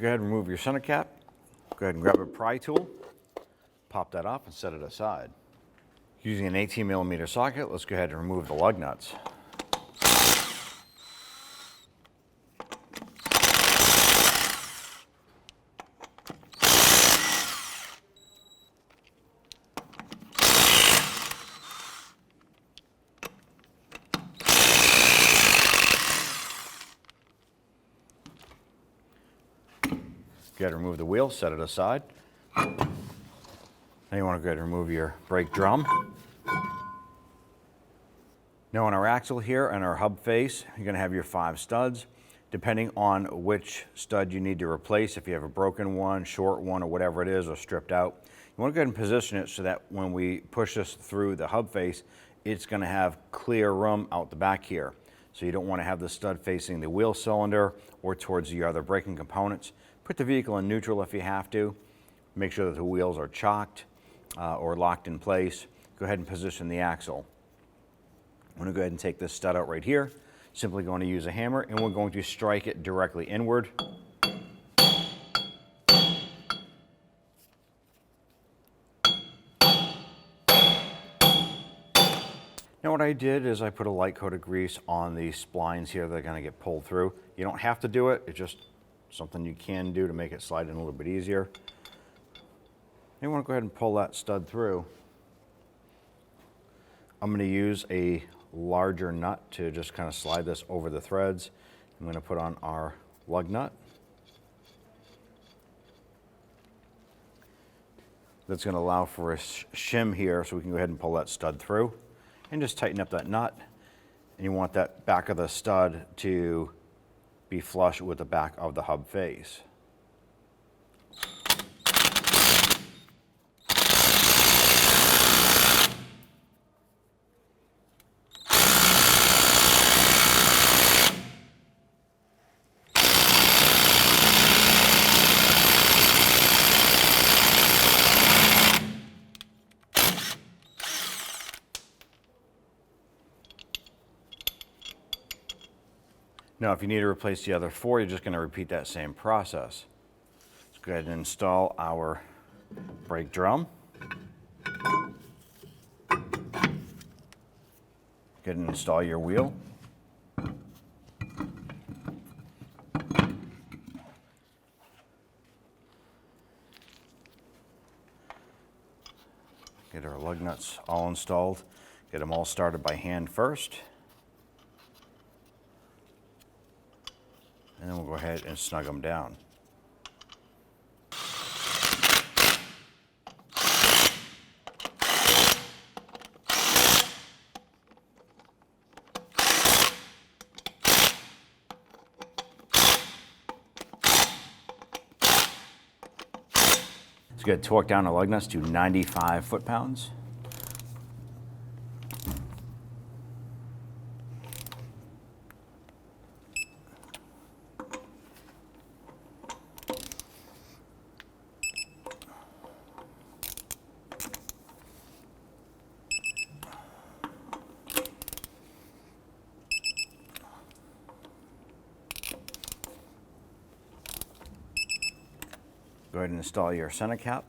go ahead and remove your center cap. Go ahead and grab a pry tool, pop that off and set it aside. Using an 18mm socket, let's go ahead and remove the lug nuts. Go ahead and remove the wheel, set it aside. Now you want to go ahead and remove your brake drum. Now on our axle here and our hub face, you're going to have your 5 studs. Depending on which stud you need to replace, if you have a broken one, short one, or whatever it is, or stripped out, you want to go ahead and position it so that when we push this through the hub face, it's going to have clear room out the back here. So you don't want to have the stud facing the wheel cylinder or towards the other braking components. Put the vehicle in neutral if you have to. Make sure that the wheels are chocked or locked in place. Go ahead and position the axle. I'm going to go ahead and take this stud out right here. Simply going to use a hammer and we're going to strike it directly inward. Now what I did is I put a light coat of grease on the splines here that are going to get pulled through. You don't have to do it, it's just something you can do to make it slide in a little bit easier. You want to go ahead and pull that stud through. I'm going to use a larger nut to just kind of slide this over the threads. I'm going to put on our lug nut. That's going to allow for a shim here so we can go ahead and pull that stud through and just tighten up that nut. And you want that back of the stud to be flush with the back of the hub face. Now, if you need to replace the other 4, you're just going to repeat that same process. Let's go ahead and install our brake drum. Go ahead and install your wheel. Get our lug nuts all installed. Get them all started by hand first. And then we'll go ahead and snug them down. Let's get torque down the lug nuts to 95 foot-pounds. Go ahead and install your center cap.